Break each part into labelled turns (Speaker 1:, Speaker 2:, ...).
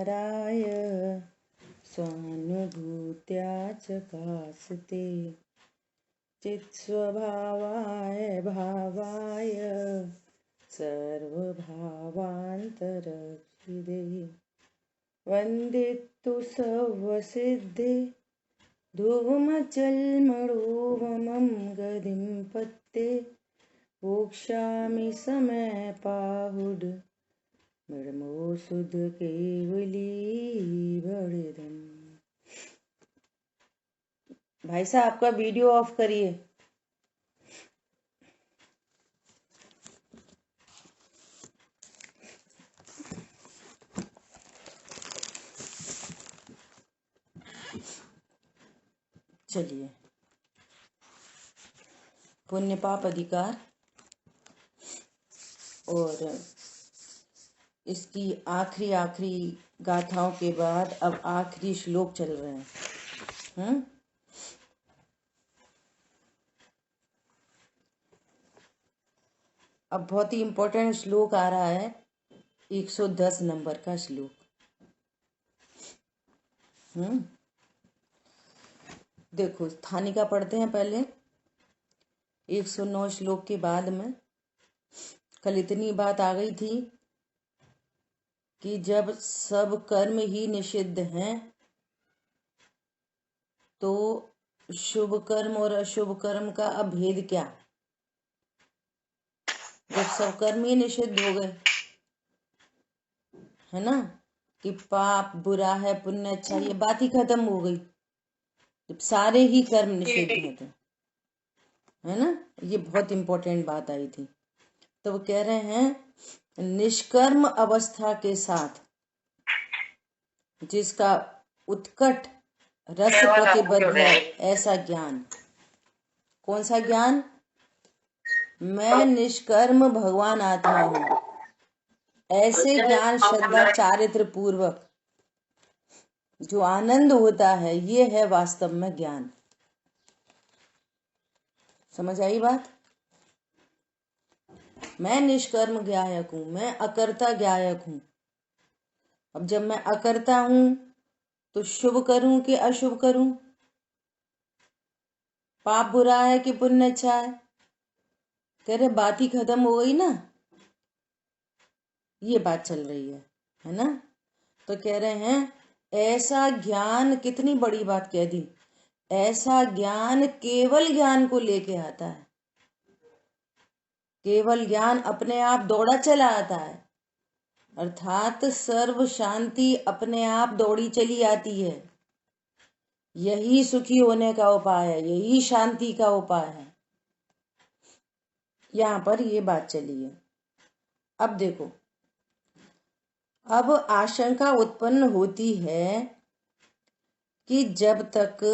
Speaker 1: विचाराय स्वानुभूत्या चकास्ते चित्स्वभावाय भावाय सर्वभावान्तरक्षिदे वन्दितु सर्वसिद्धे धूमचल्मणोवमं गतिं पत्ते वोक्ष्यामि समयपाहुड मृमो सुध केवली बड़दम। भाई साहब आपका वीडियो ऑफ करिए। चलिए, पुण्य पाप अधिकार और इसकी आखिरी गाथाओं के बाद अब आखिरी श्लोक चल रहे हैं। अब बहुत ही इम्पोर्टेंट श्लोक आ रहा है, 110 नंबर का श्लोक। देखो, स्थानिका पढ़ते हैं पहले 109 श्लोक के बाद में। कल इतनी बात आ गई थी कि जब सब कर्म ही निषिद्ध हैं तो शुभ कर्म और अशुभ कर्म का अभेद क्या? जब सब कर्म ही निषिद्ध हो गए, है ना, कि पाप बुरा है पुण्य अच्छा, ये बात ही खत्म हो गई जब सारे ही कर्म निषिद्ध हैं तो, है ना। ये बहुत इंपॉर्टेंट बात आई थी। तो वो कह रहे हैं निष्कर्म अवस्था के साथ जिसका उत्कट रस प्रतिबद्ध है ऐसा ज्ञान। कौन सा ज्ञान? मैं निष्कर्म भगवान आत्मा हूं, ऐसे ज्ञान श्रद्धा चारित्र पूर्वक जो आनंद होता है, ये है वास्तव में ज्ञान। समझ आई बात? मैं निष्कर्म ज्ञायक हूं, मैं अकर्ता ज्ञायक हूं। अब जब मैं अकर्ता हूं तो शुभ करूं कि अशुभ करूं, पाप बुरा है कि पुण्य अच्छा है, कह रहे बात ही खत्म हो गई ना। ये बात चल रही है ना। तो कह रहे हैं ऐसा ज्ञान, कितनी बड़ी बात कह दी, ऐसा ज्ञान केवल ज्ञान को लेके आता है। केवल ज्ञान अपने आप दौड़ा चला आता है, अर्थात सर्व शांति अपने आप दौड़ी चली आती है। यही सुखी होने का उपाय है, यही शांति का उपाय है। यहां पर ये बात चली है। अब देखो, अब आशंका उत्पन्न होती है कि जब तक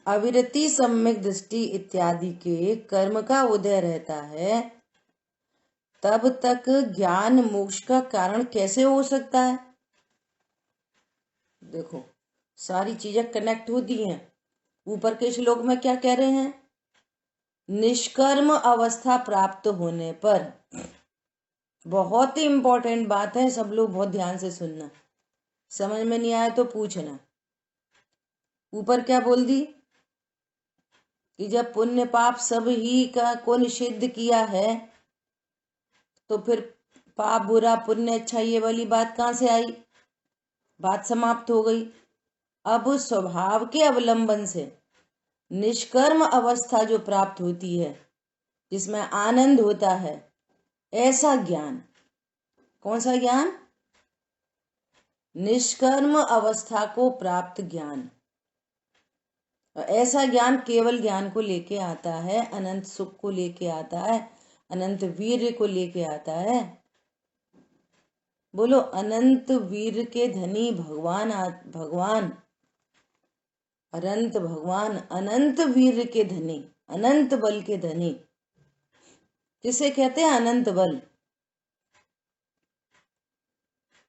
Speaker 1: अविरति सम्यक दृष्टि इत्यादि के कर्म का उदय रहता है तब तक ज्ञान मोक्ष का कारण कैसे हो सकता है? देखो, सारी चीजें कनेक्ट होती हैं। ऊपर के श्लोक में क्या कह रहे हैं? निष्कर्म अवस्था प्राप्त होने पर, बहुत ही इंपॉर्टेंट बात है, सब लोग बहुत ध्यान से सुनना, समझ में नहीं आया तो पूछना। ऊपर क्या बोल दी कि जब पुण्य पाप सब ही को निषिद्ध किया है तो फिर पाप बुरा पुण्य अच्छा ये वाली बात कहां से आई? बात समाप्त हो गई। अब स्वभाव के अवलंबन से निष्कर्म अवस्था जो प्राप्त होती है, जिसमें आनंद होता है, ऐसा ज्ञान। कौन सा ज्ञान? निष्कर्म अवस्था को प्राप्त ज्ञान। ऐसा ज्ञान केवल ज्ञान को लेके आता है, अनंत सुख को लेके आता है, अनंत वीर्य को लेके आता है। बोलो, अनंत वीर के धनी भगवान, भगवान अनंत भगवान, अनंत वीर के धनी, अनंत बल के धनी। किसे कहते हैं अनंत बल?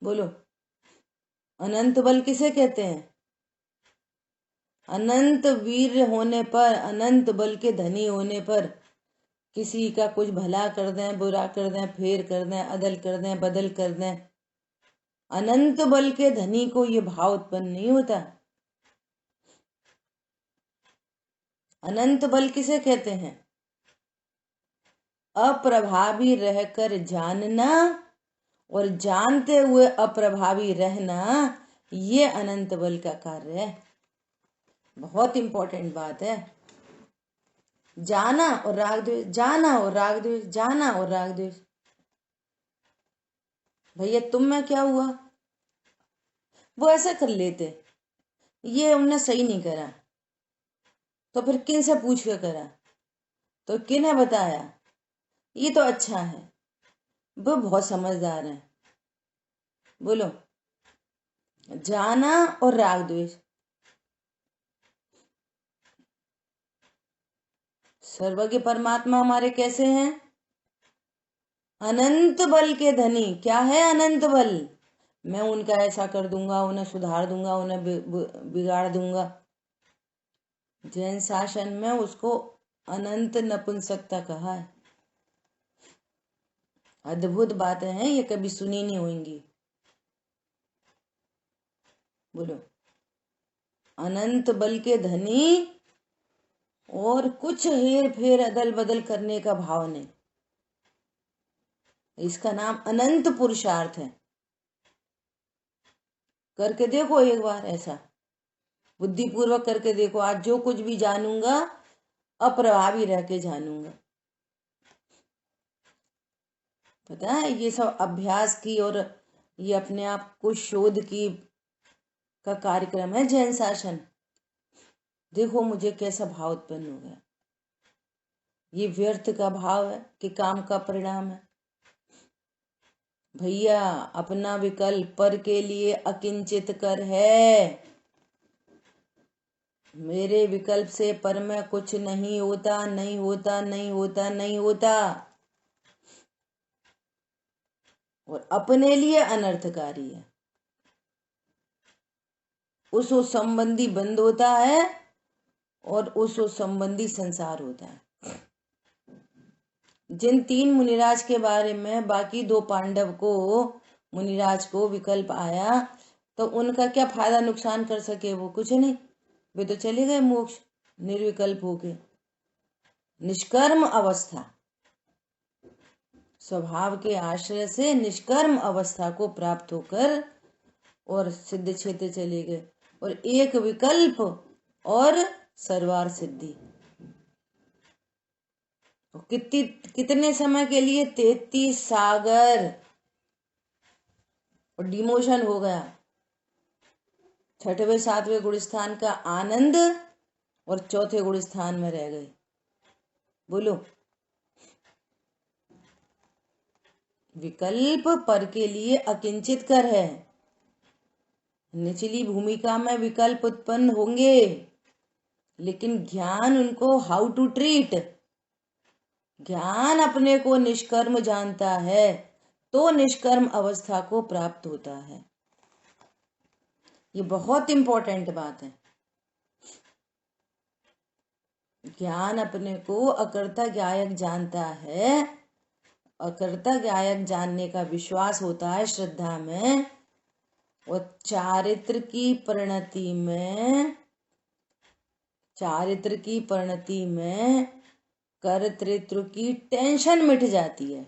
Speaker 1: बोलो, अनंत बल किसे कहते हैं? अनंत वीर होने पर, अनंत बल के धनी होने पर किसी का कुछ भला कर दें, बुरा कर दें, फेर कर दें, अदल कर दें, बदल कर दें, अनंत बल के धनी को ये भाव उत्पन्न नहीं होता। अनंत बल किसे कहते हैं? अप्रभावी रहकर जानना और जानते हुए अप्रभावी रहना, ये अनंत बल का कार्य है। बहुत इंपॉर्टेंट बात है। जाना और राग द्वेष, जाना और राग द्वेष, जाना और राग द्वेष। भैया तुम में क्या हुआ? वो ऐसा कर लेते, ये उन्होंने सही नहीं करा, तो फिर किन से पूछ के करा? तो किन ने बताया ये तो अच्छा है? वो बहुत समझदार है। बोलो, जाना और राग द्वेष। सर्वज्ञ परमात्मा हमारे कैसे हैं? अनंत बल के धनी। क्या है अनंत बल? मैं उनका ऐसा कर दूंगा, उन्हें सुधार दूंगा, उन्हें बिगाड़ दूंगा। जैन शासन में उसको अनंत नपुंसकता कहा है। अद्भुत बातें हैं, ये कभी सुनी नहीं होंगी। बोलो, अनंत बल के धनी और कुछ हेर फेर अदल बदल करने का भाव नहीं, इसका नाम अनंत पुरुषार्थ है। करके देखो एक बार, ऐसा बुद्धिपूर्वक करके देखो। आज जो कुछ भी जानूंगा अप्रभावी रह के जानूंगा। पता है, ये सब अभ्यास की और ये अपने आप को शोध की का कार्यक्रम है जैन शासन। देखो मुझे कैसा भाव उत्पन्न हो गया। ये व्यर्थ का भाव है कि काम का परिणाम है। भैया अपना विकल्प पर के लिए अकिंचित कर है। मेरे विकल्प से पर में कुछ नहीं होता, नहीं होता, नहीं होता, नहीं होता, और अपने लिए अनर्थकारी है। उस संबंधी बंद होता है और उस संबंधी संसार होता है। जिन 3 मुनिराज के बारे में बाकी 2 पांडव को, मुनिराज को विकल्प आया, तो उनका क्या फायदा नुकसान कर सके? वो कुछ नहीं, वे तो चले गए मोक्ष निर्विकल्प होके। निष्कर्म अवस्था, स्वभाव के आश्रय से निष्कर्म अवस्था को प्राप्त होकर और सिद्ध क्षेत्र चले गए। और एक विकल्प और सर्वार सिद्धि। कितने समय के लिए? 33 सागर, और डिमोशन हो गया। 6वें 7वें गुणस्थान का आनंद और 4थे गुणस्थान में रह गए। बोलो, विकल्प पर के लिए अकिंचित कर है। निचली भूमिका में विकल्प उत्पन्न होंगे, लेकिन ज्ञान उनको हाउ टू ट्रीट, ज्ञान अपने को निष्कर्म जानता है तो निष्कर्म अवस्था को प्राप्त होता है। ये बहुत इंपॉर्टेंट बात है। ज्ञान अपने को अकर्ता ज्ञायक जानता है। अकर्ता ज्ञायक जानने का विश्वास होता है श्रद्धा में, और चारित्र की परिणति में कर्तृत्व की टेंशन मिट जाती है।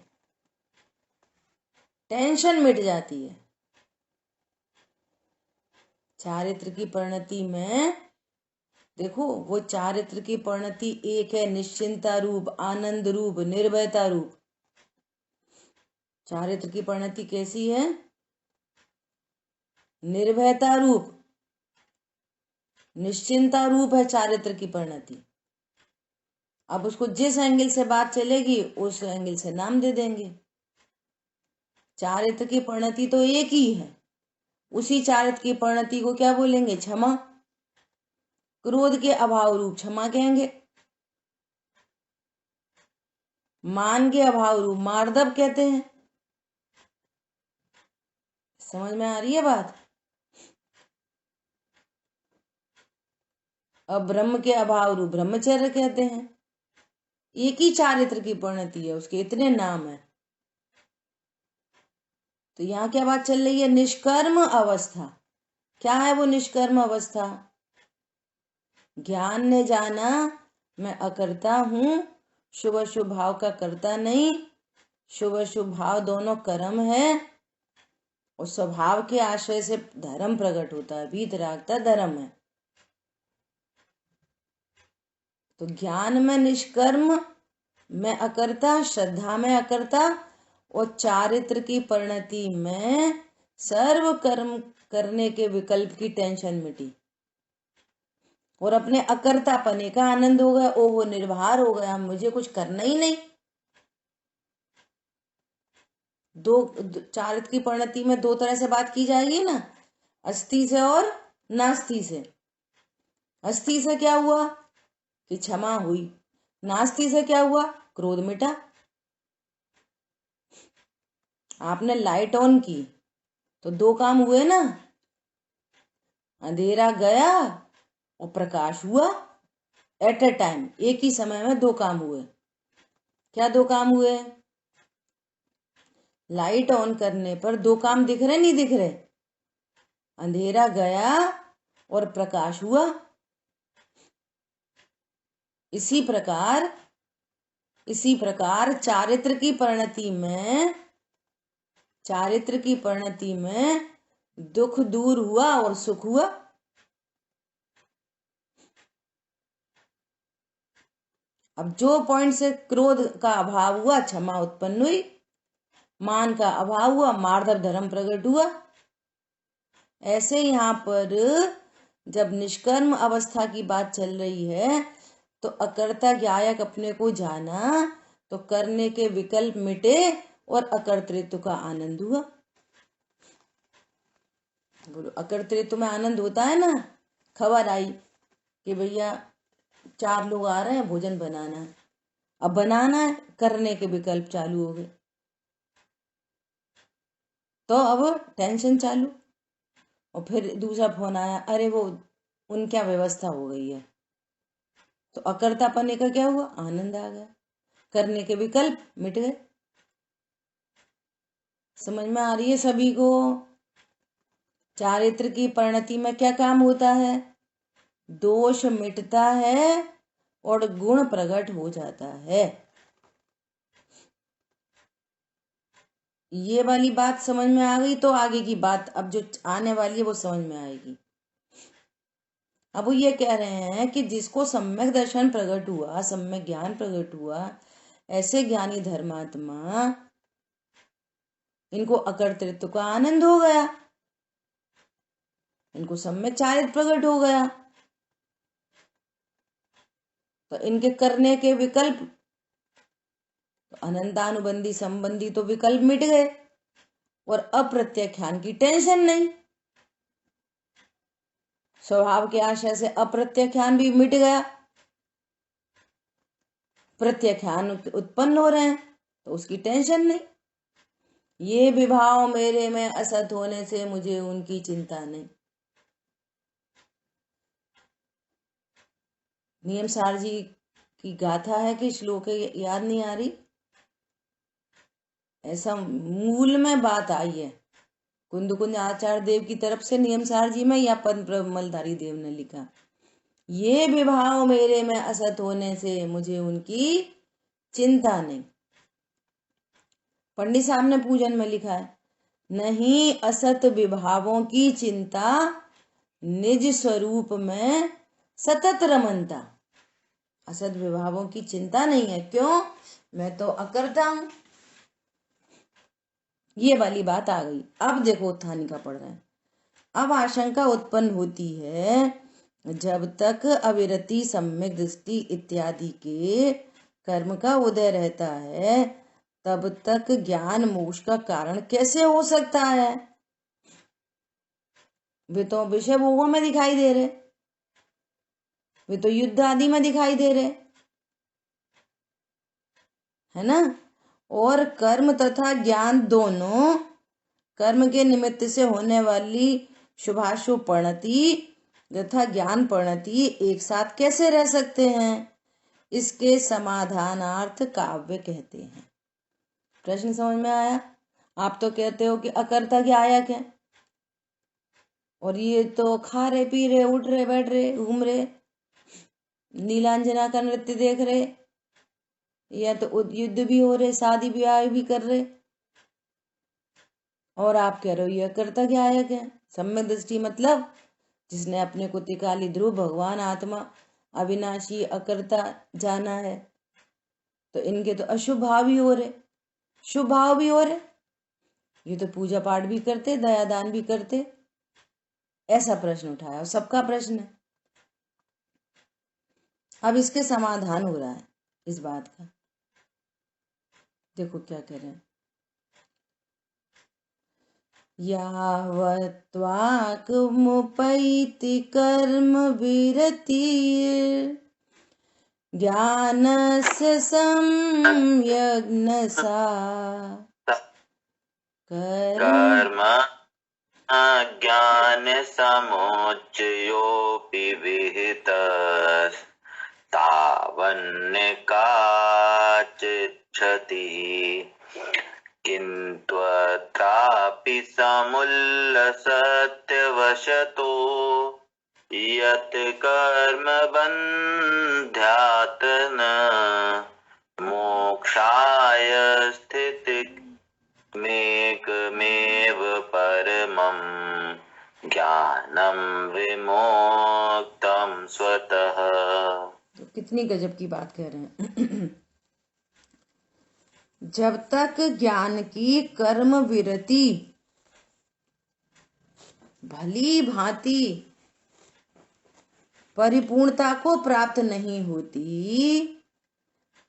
Speaker 1: टेंशन मिट जाती है चारित्र की परिणति में। देखो, वो चारित्र की परिणति एक है, निश्चिंता रूप, आनंद रूप, निर्भयता रूप। चारित्र की परिणति कैसी है? निर्भयता रूप, निश्चिंता रूप है चारित्र की परिणति। अब उसको जिस एंगल से बात चलेगी उस एंगल से नाम दे देंगे। चारित्र की परिणति तो एक ही है, उसी चारित्र की परिणति को क्या बोलेंगे? क्षमा। क्रोध के अभाव रूप क्षमा कहेंगे। मान के अभाव रूप मार्दव कहते हैं। समझ में आ रही है बात? अब ब्रह्म के अभाव रूप ब्रह्मचर्य कहते हैं। एक ही चारित्र की परिणति है, उसके इतने नाम है। तो यहाँ क्या बात चल रही है? निष्कर्म अवस्था। क्या है वो निष्कर्म अवस्था? ज्ञान ने जाना मैं अकर्ता हूं, शुभ अशुभ भाव का करता नहीं, शुभ अशुभ भाव दोनों कर्म है, और स्वभाव के आश्रय से धर्म प्रकट होता है, वीतरागता धर्म है। तो ज्ञान में निष्कर्म, मैं अकर्ता, श्रद्धा में अकर्ता, और चारित्र की परिणति में सर्व कर्म करने के विकल्प की टेंशन मिटी, और अपने अकर्ता पने का आनंद हो गया। ओ वो निर्भर हो गया, मुझे कुछ करना ही नहीं। चारित्र की परिणति में दो तरह से बात की जाएगी ना, अस्थि से और नास्ति से। अस्थि से क्या हुआ कि क्षमा हुई, नास्ति से क्या हुआ? क्रोध मिटा। आपने लाइट ऑन की तो दो काम हुए ना, अंधेरा गया और प्रकाश हुआ। एट ए टाइम, एक ही समय में दो काम हुए। क्या दो काम हुए? लाइट ऑन करने पर दो काम दिख रहे नहीं दिख रहे? अंधेरा गया और प्रकाश हुआ। इसी प्रकार चारित्र की परिणति में दुख दूर हुआ और सुख हुआ। अब जो पॉइंट से क्रोध का अभाव हुआ, क्षमा उत्पन्न हुई, मान का अभाव हुआ, मार्दव धर्म प्रकट हुआ। ऐसे यहाँ पर जब निष्कर्म अवस्था की बात चल रही है तो अकर्ता ज्ञायक अपने को जाना तो करने के विकल्प मिटे और अकर्तृत्व का आनंद हुआ। बोलो, अकर्तृत्व में आनंद होता है ना। खबर आई कि भैया 4 लोग आ रहे हैं, भोजन बनाना है। अब बनाना है, करने के विकल्प चालू हो गए, तो अब टेंशन चालू। और फिर दूसरा फोन आया, अरे वो उनकी व्यवस्था हो गई है। तो अकर्तापने का क्या हुआ? आनंद आ गया, करने के विकल्प मिट गए। समझ में आ रही है सभी को? चारित्र की परिणति में क्या काम होता है? दोष मिटता है और गुण प्रकट हो जाता है। ये वाली बात समझ में आ गई तो आगे की बात अब जो आने वाली है वो समझ में आएगी। अब वो ये कह रहे हैं कि जिसको सम्यक दर्शन प्रकट हुआ, सम्यक ज्ञान प्रकट हुआ, ऐसे ज्ञानी धर्मात्मा, इनको अकर्तृत्व का आनंद हो गया, इनको सम्यक चारित्र प्रकट हो गया, तो इनके करने के विकल्प तो अनंतानुबंधी संबंधी तो विकल्प मिट गए, और अप्रत्याख्यान की टेंशन नहीं। स्वभाव के आशय से अप्रत्याख्यान भी मिट गया, प्रत्याख्यान उत्पन्न हो रहे हैं तो उसकी टेंशन नहीं। ये विभाव मेरे में असत होने से मुझे उनकी चिंता नहीं। नियम सार जी की गाथा है कि श्लोक याद नहीं आ रही, ऐसा मूल में बात आई है कुंद कुंज आचार्य देव की तरफ से नियम सार जी में, या पद्म मलधारी देव ने लिखा, ये विभाव मेरे में असत होने से मुझे उनकी चिंता नहीं। पंडित साहब ने पूजन में लिखा है, नहीं असत विभावों की चिंता, निज स्वरूप में सतत रमनता। असत विभावों की चिंता नहीं है, क्यों? मैं तो अकर्ता हूं। ये वाली बात आ गई। अब देखो उत्थानी का पढ़ रहे हैं। अब आशंका उत्पन्न होती है, जब तक अविरति, सम्यक दृष्टि इत्यादि के कर्म का उदय रहता है तब तक ज्ञान मोक्ष का कारण कैसे हो सकता है? वे तो विषय भोगों में दिखाई दे रहे, वे तो युद्ध आदि में दिखाई दे रहे, है ना। और कर्म तथा ज्ञान दोनों, कर्म के निमित्त से होने वाली शुभाशुभ परिणति तथा ज्ञान परिणति एक साथ कैसे रह सकते हैं? इसके समाधानार्थ काव्य कहते हैं। प्रश्न समझ में आया? आप तो कहते हो कि अकर्ता क्या आया क्या, और ये तो खा रहे पी रहे उठ रहे बैठ रहे घूम रहे, नीलांजना का नृत्य देख रहे, या तो युद्ध भी हो रहे, शादी ब्याह भी कर रहे, और आप कह रहे हो ये अकर्ता क्या आया क्या। सम्यक दृष्टि मतलब जिसने अपने को त्रिकाली ध्रुव भगवान आत्मा अविनाशी अकर्ता जाना है, तो इनके तो अशुभ भाव भी हो रहे, शुभ भाव भी हो रहे, ये तो पूजा पाठ भी करते, दया दान भी करते। ऐसा प्रश्न उठाया, और सबका प्रश्न है। अब इसके समाधान हो रहा है इस बात का। देखो क्या कह रहे हैं, यावत्त्वाकमुपैति कर्म विरतिर् ज्ञानस्य सम्यग्नसा कर्म
Speaker 2: ज्ञानसमुच्चयोऽपि विहितस्तावन्निकाचिच्छति किन्त्वत्रापि समुल्लसत्यवशतो यत् कर्म बन्ध्यात् न मोक्षाय स्थितिमेकमेव परमं ज्ञानं विमोक्तं स्वतः।
Speaker 1: तो कितनी गजब की बात कह रहे हैं। जब तक ज्ञान की कर्म विरति भली भांति परिपूर्णता को प्राप्त नहीं होती,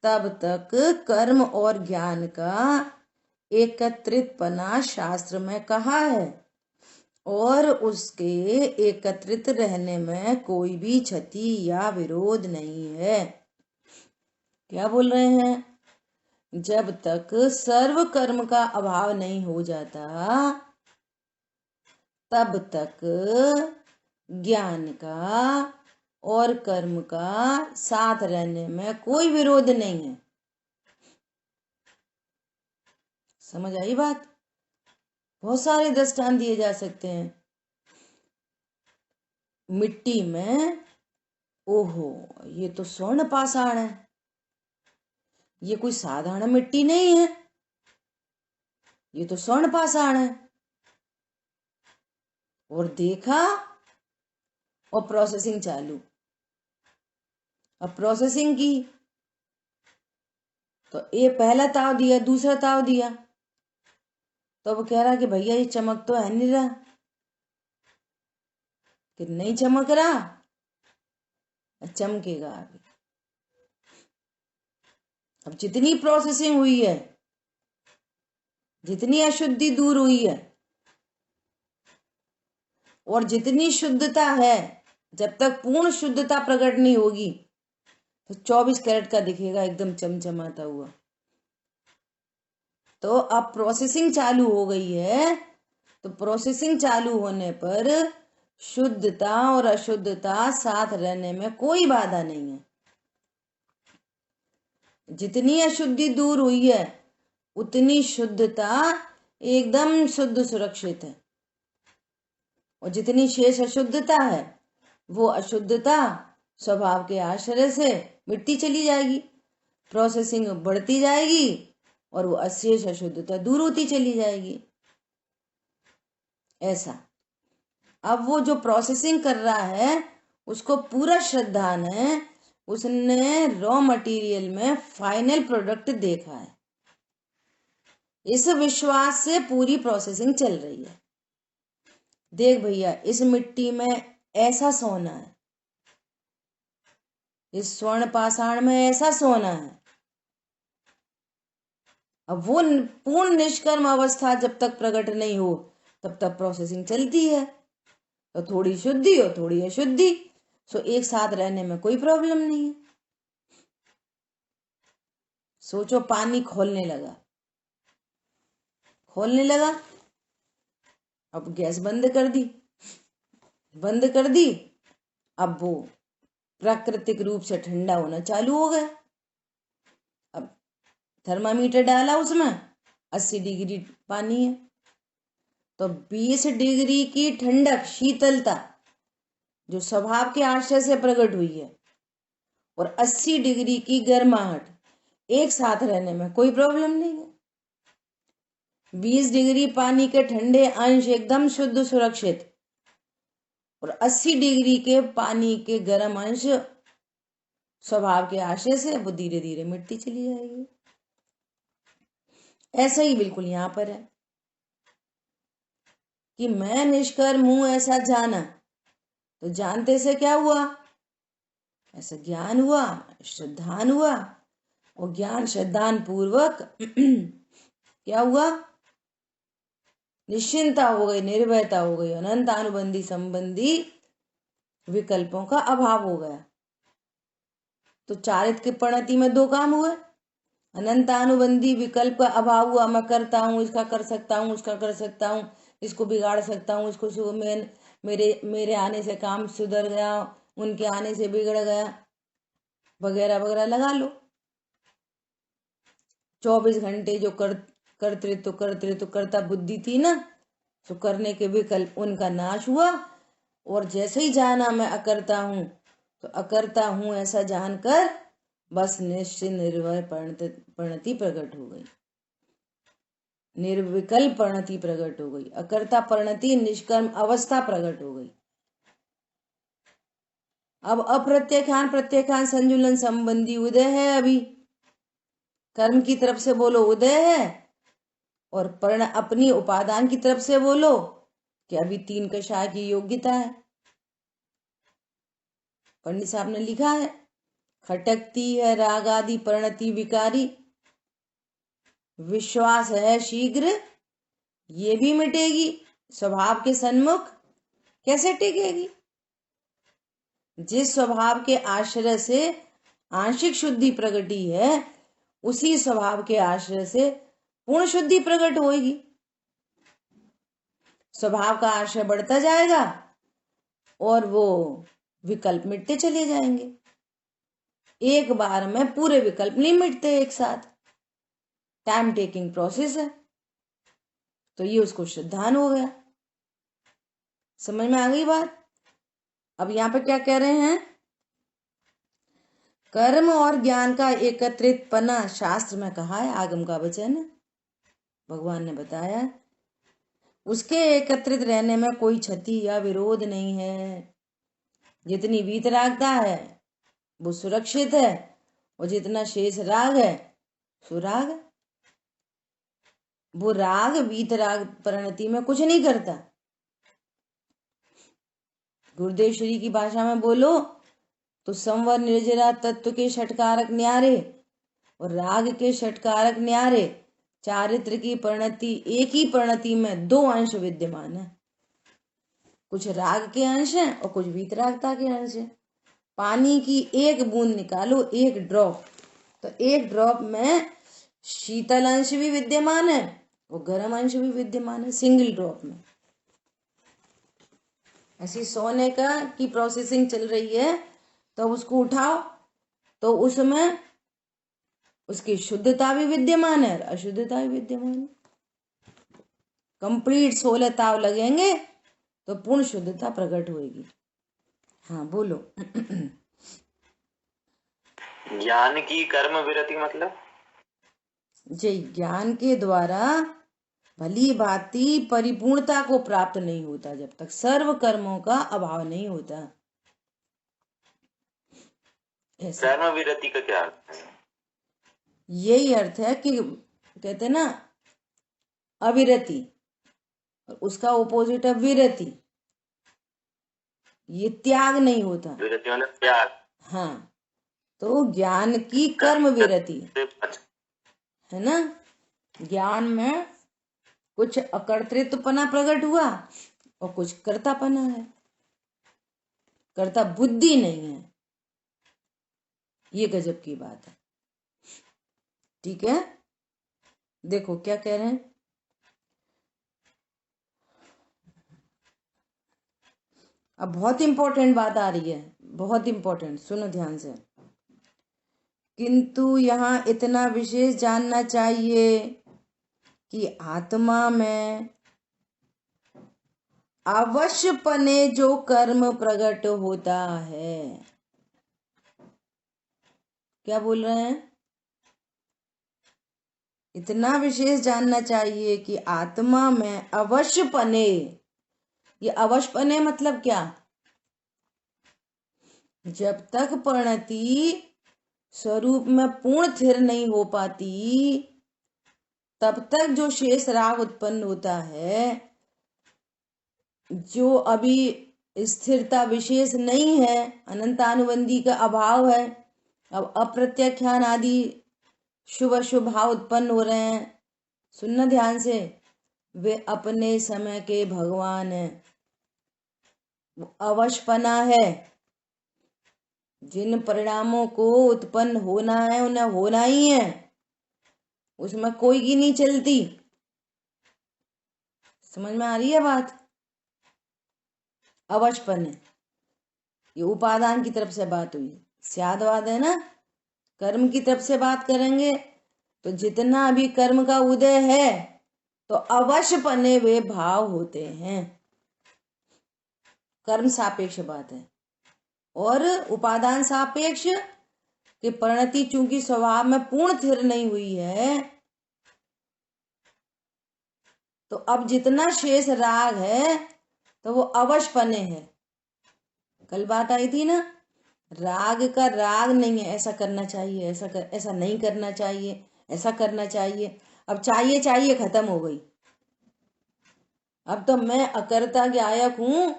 Speaker 1: तब तक कर्म और ज्ञान का एकत्रितपना शास्त्र में कहा है, और उसके एकत्रित रहने में कोई भी क्षति या विरोध नहीं है। क्या बोल रहे हैं, जब तक सर्व कर्म का अभाव नहीं हो जाता, तब तक ज्ञान का और कर्म का साथ रहने में कोई विरोध नहीं है। समझ आई बात। बहुत सारे दृष्टांत दिए जा सकते हैं। मिट्टी में, ओहो ये तो स्वर्ण पाषाण है, ये कोई साधारण मिट्टी नहीं है, ये तो स्वर्ण पाषाण है, और देखा और प्रोसेसिंग चालू। अब प्रोसेसिंग की तो ये पहला ताव दिया, दूसरा ताव दिया, तो वो कह रहा कि भैया ये चमक तो है नहीं रहा, कि नहीं चमक रहा, चमकेगा अभी। अब जितनी प्रोसेसिंग हुई है, जितनी अशुद्धि दूर हुई है, और जितनी शुद्धता है, जब तक पूर्ण शुद्धता प्रकट नहीं होगी तो 24 कैरेट का दिखेगा एकदम चमचमाता हुआ। तो अब प्रोसेसिंग चालू हो गई है, तो प्रोसेसिंग चालू होने पर शुद्धता और अशुद्धता साथ रहने में कोई बाधा नहीं है। जितनी अशुद्धि दूर हुई है उतनी शुद्धता एकदम शुद्ध सुरक्षित है, और जितनी शेष अशुद्धता है वो अशुद्धता स्वभाव के आश्रय से मिट्टी चली जाएगी, प्रोसेसिंग बढ़ती जाएगी और वो अशेष अशुद्धता दूर होती चली जाएगी। ऐसा। अब वो जो प्रोसेसिंग कर रहा है उसको पूरा श्रद्धान है, उसने रॉ मटेरियल में फाइनल प्रोडक्ट देखा है, इस विश्वास से पूरी प्रोसेसिंग चल रही है। देख भैया इस मिट्टी में ऐसा सोना है, इस स्वर्ण पाषाण में ऐसा सोना है। अब वो पूर्ण निष्कर्म अवस्था जब तक प्रकट नहीं हो तब तक प्रोसेसिंग चलती है, तो थोड़ी शुद्धि और थोड़ी अशुद्धि, सो एक साथ रहने में कोई प्रॉब्लम नहीं है। सोचो पानी खोलने लगा, अब गैस बंद कर दी, अब वो प्राकृतिक रूप से ठंडा होना चालू हो गया। अब थर्मामीटर डाला उसमें, 80 डिग्री पानी है, तो 20 डिग्री की ठंडक शीतलता जो स्वभाव के आश्रय से प्रकट हुई है और 80 डिग्री की गर्माहट एक साथ रहने में कोई प्रॉब्लम नहीं है। 20 डिग्री पानी के ठंडे अंश एकदम शुद्ध सुरक्षित और 80 डिग्री के पानी के गर्म अंश स्वभाव के आशय से वो धीरे धीरे मिटती चली जाएगी। ऐसा ही बिल्कुल यहाँ पर है कि मैं निष्कर्म हूं ऐसा जाना, तो जानते से क्या हुआ? ऐसा ज्ञान हुआ, श्रद्धान हुआ, और ज्ञान श्रद्धान पूर्वक क्या हुआ? निश्चिंता हो गई, निर्भयता हो गई, अनंत अनुबंधी संबंधी विकल्पों का अभाव हो गया। तो चारित्र की परिणति में दो काम हुए, अनंतानुबंधी विकल्प का अभाव हुआ। मैं करता हूँ, इसका कर सकता हूँ, उसका कर सकता हूँ, इसको बिगाड़ सकता हूँ, इसको मेरे आने से काम सुधर गया, उनके आने से बिगड़ गया, वगैरह वगैरह लगा लो। 24 घंटे जो कर्तृत्व करता बुद्धि थी ना, तो करने के विकल्प उनका नाश हुआ, और जैसे ही जाना मैं अकर्ता हूँ, तो अकर्ता हूँ ऐसा जानकर बस निश्चित निर्भय परिणति प्रकट हो गई, निर्विकल्प परिणति प्रकट हो गई, अकर्ता परिणति निष्कर्म अवस्था प्रकट हो गई। अब अप्रत्यक्षान प्रत्यक्षान संजुलन संबंधी उदय है। अभी कर्म की तरफ से बोलो उदय है, और अपनी उपादान की तरफ से बोलो कि अभी 3 कषाय की योग्यता है। पंडित साहब ने लिखा है, खटकती है राग आदि परिणति विकारी, विश्वास है शीघ्र ये भी मिटेगी, स्वभाव के सन्मुख कैसे टिकेगी? जिस स्वभाव के आश्रय से आंशिक शुद्धि प्रगटी है, उसी स्वभाव के आश्रय से पूर्ण शुद्धि प्रकट होगी। स्वभाव का आश्रय बढ़ता जाएगा और वो विकल्प मिटते चले जाएंगे। एक बार में पूरे विकल्प नहीं मिटते एक साथ, टाइम टेकिंग प्रोसेस है। तो ये उसको श्रद्धान हो गया। समझ में आ गई बात? अब यहाँ पे क्या कह रहे हैं? कर्म और ज्ञान का एकत्रित पना शास्त्र में कहा है, आगम का वचन है, भगवान ने बताया, उसके एकत्रित रहने में कोई क्षति या विरोध नहीं है। जितनी वीतरागता है वो सुरक्षित है, और जितना शेष राग है सुराग है। वो राग वीतराग परिणति में कुछ नहीं करता। गुरुदेव श्री की भाषा में बोलो तो संवर निर्जरा तत्व के षटकारक न्यारे और राग के षटकारक न्यारे, चारित्र की परिणति एक ही परिणति में 2 अंश विद्यमान है। कुछ राग के अंश हैं और कुछ वीतरागता के अंश हैं। पानी की एक बूंद निकालो, एक ड्रॉप, तो एक ड्रॉप में शीतल अंश भी विद्यमान है और गर्म अंश भी विद्यमान है, सिंगल ड्रॉप में। ऐसी सोने का की प्रोसेसिंग चल रही है, तो उसको उठाओ तो उसमें उसकी शुद्धता भी विद्यमान है, अशुद्धता भी विद्यमान है। कंप्लीट 16 ताव लगेंगे तो पूर्ण शुद्धता प्रकट होगी। हाँ बोलो।
Speaker 2: ज्ञान की कर्म विरति मतलब?
Speaker 1: जी, ज्ञान के द्वारा भली भांति परिपूर्णता को प्राप्त नहीं होता जब तक सर्व कर्मों का अभाव नहीं होता।
Speaker 2: कर्म विरति का क्या अर्थ है?
Speaker 1: यही अर्थ है कि कहते हैं ना अविरति, और उसका ओपोजिट है विरति। ये त्याग नहीं होता।
Speaker 2: विरति मतलब त्याग।
Speaker 1: हाँ, तो ज्ञान की कर्म विरति है ना। ज्ञान में कुछ अकर्तृत्वपना प्रकट हुआ और कुछ कर्तापना है, कर्ता बुद्धि नहीं है। ये गजब की बात है। ठीक है, देखो क्या कह रहे हैं। अब बहुत इंपॉर्टेंट बात आ रही है, बहुत इंपॉर्टेंट, सुनो ध्यान से। किंतु यहाँ इतना विशेष जानना चाहिए कि आत्मा में अवश्यपने जो कर्म प्रकट होता है। क्या बोल रहे हैं? इतना विशेष जानना चाहिए कि आत्मा में अवश्यपने, ये अवश्यपने मतलब क्या? जब तक परिणति स्वरूप में पूर्ण स्थिर नहीं हो पाती तब तक जो शेष राग उत्पन्न होता है, जो अभी स्थिरता विशेष नहीं है, अनंतानुबंधी का अभाव है, अब अप्रत्याख्यान आदि शुभ अशुभ भाव उत्पन्न हो रहे हैं। सुनना ध्यान से, वे अपने समय के भगवान है, वो अवश्यपना है। जिन परिणामों को उत्पन्न होना है उन्हें होना ही है, उसमें कोई की नहीं चलती। समझ में आ रही है बात? अवश्यपन है, ये उपादान की तरफ से बात हुई। स्यादवाद है ना, कर्म की तरफ से बात करेंगे तो जितना अभी कर्म का उदय है तो अवश्यपने वे भाव होते हैं। कर्म सापेक्ष बात है। और उपादान सापेक्ष कि परिणति चूंकि स्वभाव में पूर्ण स्थिर नहीं हुई है, तो अब जितना शेष राग है तो वो अवश्यपने है। कल बात आई थी ना, राग का राग नहीं है, ऐसा करना चाहिए, ऐसा नहीं करना चाहिए, ऐसा करना चाहिए। अब चाहिए चाहिए खत्म हो गई। अब तो मैं अकर्ता ज्ञायक हूं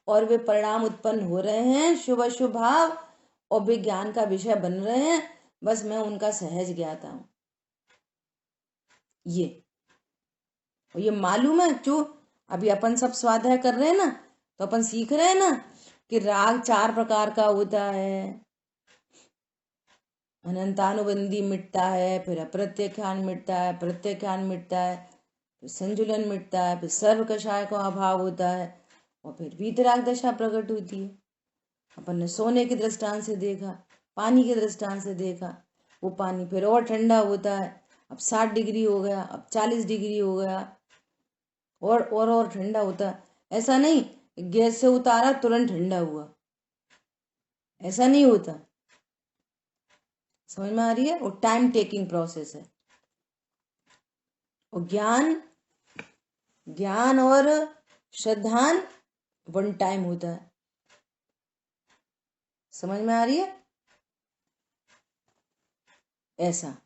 Speaker 1: और वे परिणाम उत्पन्न हो रहे हैं, शुभ अशुभ भाव, और वे ज्ञान का विषय बन रहे हैं, बस मैं उनका सहज ज्ञाता हूं। ये मालूम है, जो अभी अपन सब स्वाध्याय कर रहे हैं ना, तो अपन सीख रहे हैं ना कि राग 4 प्रकार का होता है। अनंतानुबंधी मिटता है, फिर अप्रत्याख्यान मिटता है, प्रत्याख्यान मिटता है, फिर संजुलन मिटता है, फिर सर्व कषाय का अभाव होता है, और फिर वीतराग दशा प्रकट होती है। अपन ने सोने के दृष्टांत से देखा, पानी के दृष्टांत से देखा, वो पानी फिर और ठंडा होता है, अब 60 डिग्री हो गया, अब 40 डिग्री हो गया, और ठंडा होता है। ऐसा नहीं गैस से उतारा तुरंत ठंडा हुआ, ऐसा नहीं होता। समझ में आ रही है? वो टाइम टेकिंग प्रोसेस है। और ज्ञान और श्रद्धान वन टाइम होता है। समझ में आ रही है? ऐसा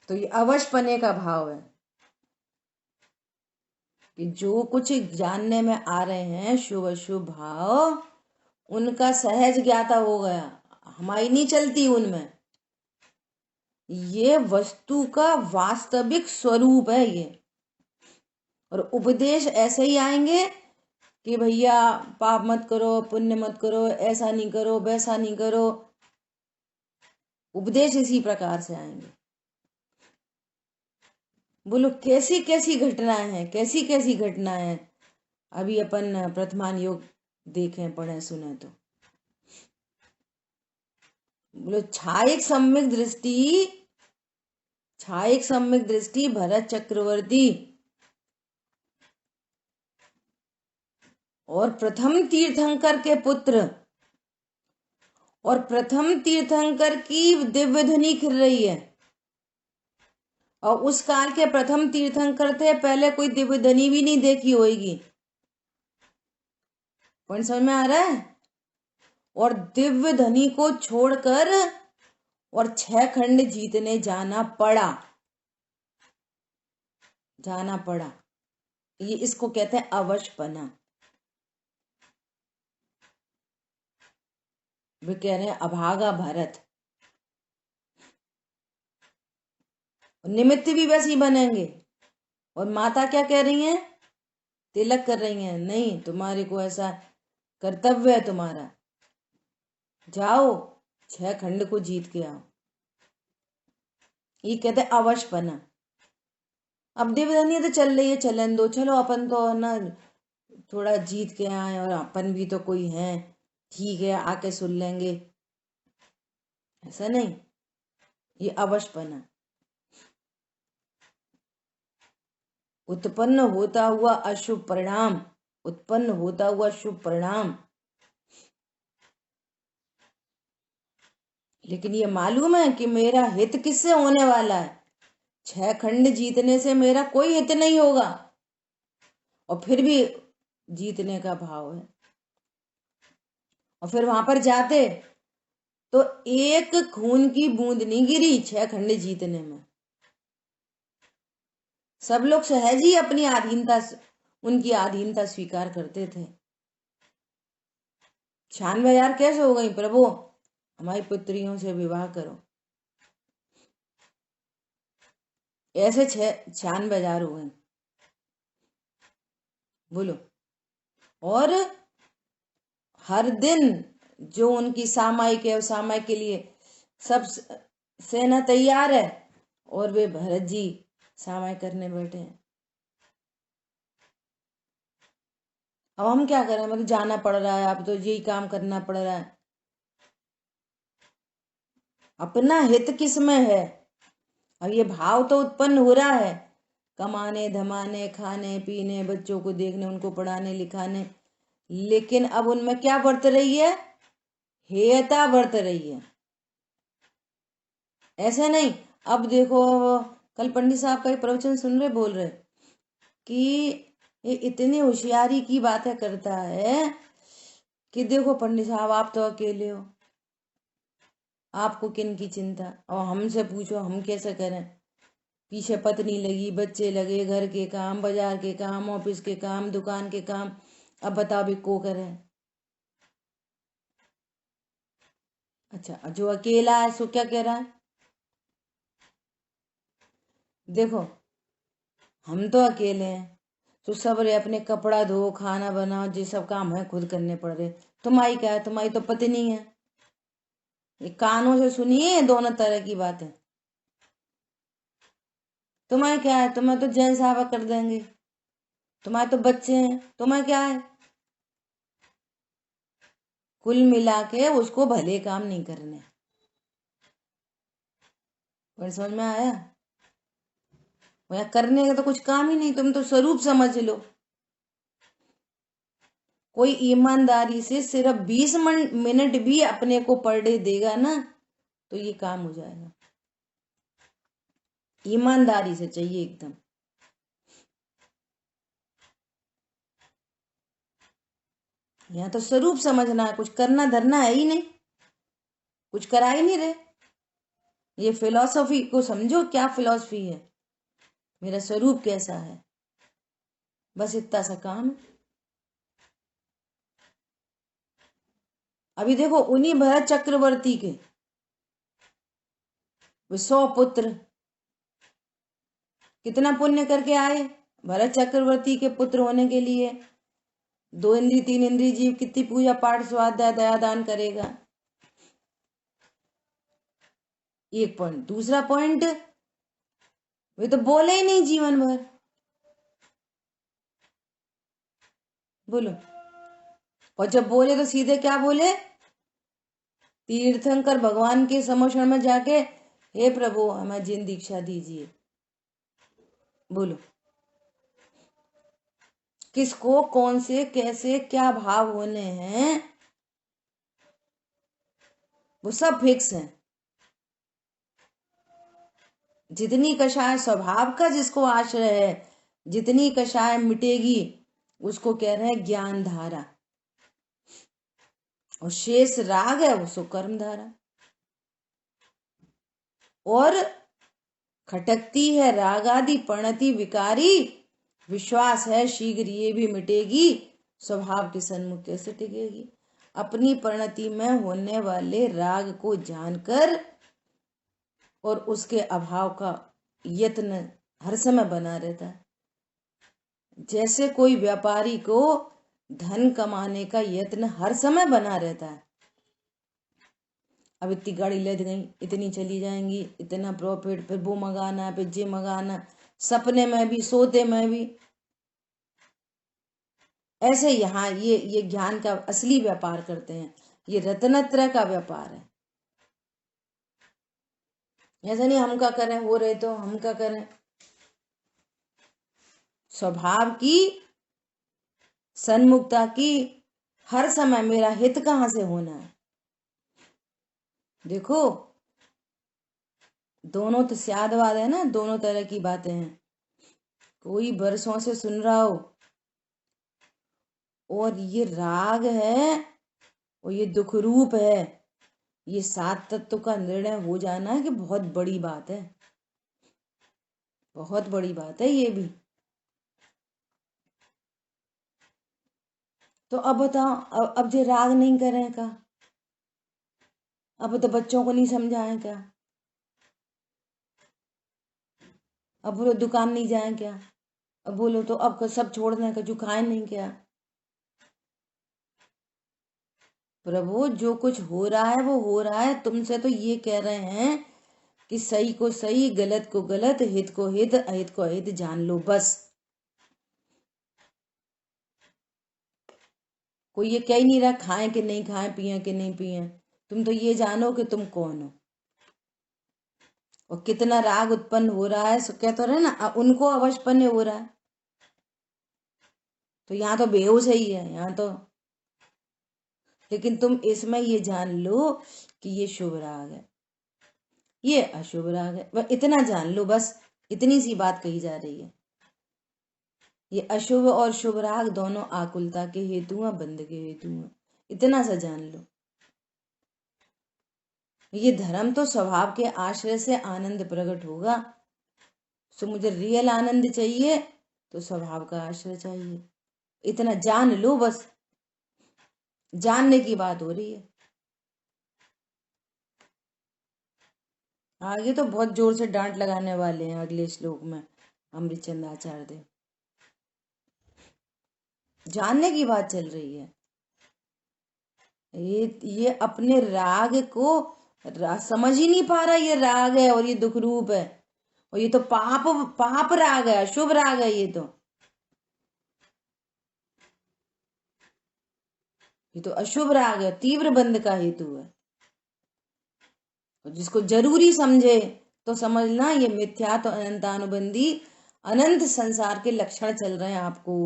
Speaker 1: तो ये अवश्यपने का भाव है कि जो कुछ जानने में आ रहे हैं शुभ अशुभ भाव, उनका सहज ज्ञाता हो गया, हमारी नहीं चलती उनमें। ये वस्तु का वास्तविक स्वरूप है ये। और उपदेश ऐसे ही आएंगे कि भैया पाप मत करो, पुण्य मत करो, ऐसा नहीं करो, वैसा नहीं करो। उपदेश इसी प्रकार से आएंगे। बोलो कैसी कैसी घटनाएं हैं, कैसी कैसी घटनाएं अभी अपन प्रथमान योग देखें, पढ़े, सुने तो। बोलो छायक सम्यक दृष्टि भरत चक्रवर्ती और प्रथम तीर्थंकर के पुत्र और प्रथम तीर्थंकर की दिव्य ध्वनि खिल रही है। और उस काल के प्रथम तीर्थंकर थे, पहले कोई दिव्य ध्वनि भी नहीं देखी होगी। पॉइंट समझ में आ रहा है? और दिव्य ध्वनि को छोड़कर और 6 खंड जीतने जाना पड़ा। ये इसको कहते हैं अवश्यपना। वे कह रहे हैं अभागा भरत, निमित्त भी वैसे ही बनेंगे। और माता क्या कह रही हैं? तिलक कर रही हैं, नहीं तुम्हारे को ऐसा कर्तव्य है तुम्हारा, जाओ 6 खंड को जीत के आओ। ये कहते हैं अवश्यपना। अब देवधनी तो चल रही है, चलन दो, चलो अपन तो ना थोड़ा जीत के आए, और अपन भी तो कोई हैं, ठीक है आके सुन लेंगे। ऐसा नहीं, ये अवश्यपना। उत्पन्न होता हुआ अशुभ परिणाम, उत्पन्न होता हुआ शुभ परिणाम। लेकिन ये मालूम है कि मेरा हित किससे होने वाला है? 6 खंड जीतने से मेरा कोई हित नहीं होगा, और फिर भी जीतने का भाव है। और फिर वहां पर जाते तो एक खून की बूंद नहीं गिरी 6 खंड जीतने में। सब लोग सहज ही अपनी अधीनता, उनकी अधीनता स्वीकार करते थे। 96,000 कैसे हो गई? प्रभु हमारी पुत्रियों से विवाह करो। ऐसे 96,000 हो गए। बोलो। और हर दिन जो उनकी सामायिक है, सामायिक के लिए सब सेना तैयार है, और वे भरत जी सामायिक करने बैठे हैं। अब हम क्या करें? हमें तो जाना पड़ रहा है, अब तो यही काम करना पड़ रहा है। अपना हित किस में है? अब ये भाव तो उत्पन्न हो रहा है, कमाने धमाने, खाने पीने, बच्चों को देखने, उनको पढ़ाने लिखाने, लेकिन अब उनमें क्या बरत रही है? हेयता बरत रही है। ऐसे नहीं। अब देखो, कल पंडित साहब का प्रवचन सुन रहे, बोल रहे कि ये इतनी होशियारी की बातें करता है कि देखो पंडित साहब आप तो अकेले हो, आपको किन की चिंता, और हमसे पूछो हम कैसे करें? पीछे पत्नी लगी, बच्चे लगे, घर के काम, बाजार के काम, ऑफिस के काम, दुकान के काम, अब बताओ भी को करे? अच्छा, जो अकेला है सो क्या कह रहा है? देखो हम तो अकेले हैं, तो सब रे अपने कपड़ा धो, खाना बनाओ, जो सब काम है खुद करने पड़ रहे। तुम्हारी क्या है? तुम्हारी तो पत्नी है। ये कानों से सुनिए दोनों तरह की बातें। तुम्हें क्या है? तुम्हें तो जैन साहब कर देंगे, तुम्हारे तो बच्चे हैं, तुम्हें क्या है? कुल मिला के उसको भले काम नहीं करने। पर समझ में आया? वह करने का तो कुछ काम ही नहीं, तुम तो स्वरूप समझ लो। कोई ईमानदारी से सिर्फ 20 मिनट भी अपने को पर डे देगा ना, तो ये काम हो जाएगा। ईमानदारी से चाहिए एकदम। यहाँ तो स्वरूप समझना है, कुछ करना धरना है ही नहीं, कुछ करा ही नहीं रहे। ये फिलॉसफी को समझो, क्या फिलॉसफी है, मेरा स्वरूप कैसा है, बस इतना सा काम है। अभी देखो उन्हीं भरत चक्रवर्ती के 100 पुत्र कितना पुण्य करके आए भरत चक्रवर्ती के पुत्र होने के लिए। 2 इंद्री 3 इंद्री जीव कितनी पूजा पाठ स्वाध्याय दया दान करेगा। एक पॉइंट। दूसरा पॉइंट, वे तो बोले ही नहीं जीवन भर। बोलो। और जब बोले तो सीधे क्या बोले? तीर्थंकर भगवान के समक्षण में जाके, हे प्रभु हमें जिन दीक्षा दीजिए। बोलो। किसको कौन से कैसे क्या भाव होने हैं वो सब फिक्स है। जितनी कषाय स्वभाव का जिसको आश्रय है, जितनी कषाय मिटेगी उसको कह रहे हैं ज्ञान धारा, और शेष राग है उसको कर्म धारा। और खटकती है राग आदि प्रणति विकारी, विश्वास है शीघ्र ये भी मिटेगी, स्वभाव के सन्मुख कैसे टिकेगी। अपनी परिणति में होने वाले राग को जानकर और उसके अभाव का यत्न हर समय बना रहता है। जैसे कोई व्यापारी को धन कमाने का यत्न हर समय बना रहता है। अब इतनी गाड़ी लद गई, इतनी चली जाएंगी, इतना प्रॉफिट, फिर वो मंगाना, फिर ये मंगाना, सपने में भी सोते में भी। ऐसे यहाँ ये ज्ञान का असली व्यापार करते हैं, ये रत्नत्रय का व्यापार है। ऐसा नहीं हम क्या करें, हो रहे तो हम क्या करें। स्वभाव की, सन्मुखता की, हर समय मेरा हित कहाँ से होना है। देखो दोनों तो स्यादवाद है ना, दोनों तरह की बातें हैं। कोई बरसों से सुन रहा हो और ये राग है और ये दुख रूप है, ये 7 तत्व का निर्णय हो जाना है कि बहुत बड़ी बात है, बहुत बड़ी बात है ये भी। तो अब बताओ, अब जो राग नहीं करें का, अब तो बच्चों को नहीं समझाएं क्या, अब बोलो दुकान नहीं जाए क्या, अब बोलो तो अब सब छोड़ दें का, जो खाए नहीं क्या। प्रभु जो कुछ हो रहा है वो हो रहा है, तुमसे तो ये कह रहे हैं कि सही को सही, गलत को गलत, हित को हित, अहित को अहित जान लो बस। कोई ये कह ही नहीं रहा खाएं कि नहीं खाएं, पिए कि नहीं पिए, तुम तो ये जानो कि तुम कौन हो और कितना राग उत्पन्न हो रहा है। कह तो रहे ना, उनको अवशपन्न हो रहा है, तो यहाँ तो बेहोश ही है यहाँ तो। लेकिन तुम इसमें ये जान लो कि ये शुभ राग है, ये अशुभ राग है, वह इतना जान लो बस। इतनी सी बात कही जा रही है। ये अशुभ और शुभ राग दोनों आकुलता के हेतु हैं, बंध के हेतु हैं, इतना सा जान लो। ये धर्म तो स्वभाव के आश्रय से आनंद प्रकट होगा। सो मुझे रियल आनंद चाहिए तो स्वभाव का आश्रय चाहिए, इतना जान लो बस। जानने की बात हो रही है। आगे तो बहुत जोर से डांट लगाने वाले हैं अगले श्लोक में अमृतचंद आचार्य देव। जानने की बात चल रही है। ये अपने राग को समझ ही नहीं पा रहा, ये राग है और ये दुख रूप है, और ये तो पाप राग है, अशुभ राग है, ये तो अशुभ राग है, तीव्र बंध का हेतु है। तो जिसको जरूरी समझे तो समझना ये मिथ्या तो अनंतानुबंधी अनंत संसार के लक्षण चल रहे हैं आपको।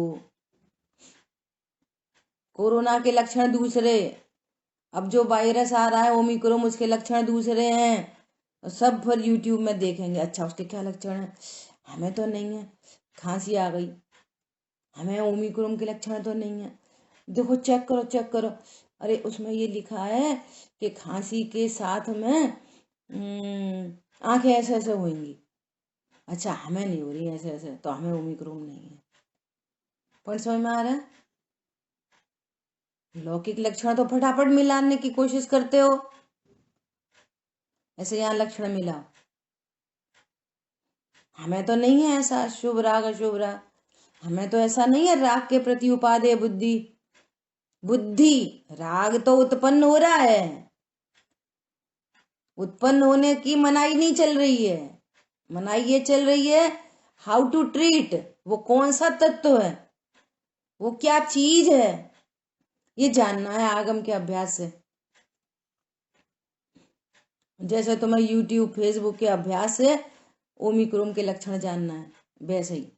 Speaker 1: कोरोना के लक्षण दूसरे, अब जो वायरस आ रहा है ओमिक्रोन, उसके लक्षण दूसरे हैं। सब फिर यूट्यूब में देखेंगे, अच्छा उसके क्या लक्षण है, हमें तो नहीं है, खांसी आ गई, हमें ओमिक्रोन के लक्षण तो नहीं है, देखो चेक करो चेक करो, अरे उसमें ये लिखा है कि खांसी के साथ में आंखें ऐसे ऐसे होंगी, अच्छा हमें नहीं हो रही ऐसे ऐसे, तो हमें ओमिक्रोन नहीं है। पॉइंट समझ में आ रहा है? लौकिक लक्षण तो फटाफट मिलाने की कोशिश करते हो, ऐसे यहाँ लक्षण मिला, हमें तो नहीं है ऐसा शुभ राग अशुभ राग, हमें तो ऐसा नहीं है राग के प्रति उपादेय बुद्धि। बुद्धि राग तो उत्पन्न हो रहा है, उत्पन्न होने की मनाही नहीं चल रही है, मनाही ये चल रही है हाउ टू ट्रीट, वो कौन सा तत्व है, वो क्या चीज है, ये जानना है आगम के अभ्यास से। जैसे तुम्हें यूट्यूब फेसबुक के अभ्यास से ओमिक्रोन के लक्षण जानना है, वैसे ही।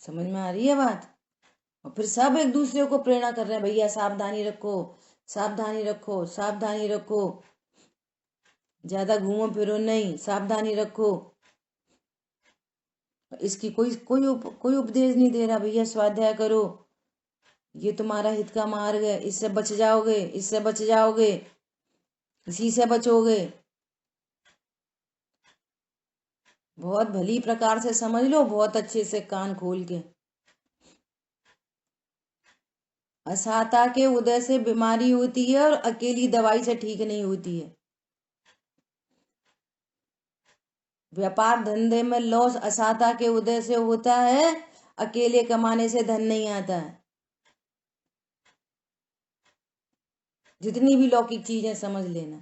Speaker 1: समझ में आ रही है बात? और फिर सब एक दूसरे को प्रेरणा कर रहे हैं, भैया सावधानी रखो सावधानी रखो सावधानी रखो, ज्यादा घूमो फिरो नहीं, सावधानी रखो। इसकी कोई उपदेश नहीं दे रहा, भैया स्वाध्याय करो, ये तुम्हारा हित का मार्ग है, इससे बच जाओगे, इससे बच जाओगे, इसी से बचोगे। बहुत भली प्रकार से समझ लो, बहुत अच्छे से कान खोल के। असाता के उदय से बीमारी होती है और अकेली दवाई से ठीक नहीं होती है। व्यापार धंधे में लॉस असाता के उदय से होता है, अकेले कमाने से धन नहीं आता है। जितनी भी लौकिक चीजें समझ लेना,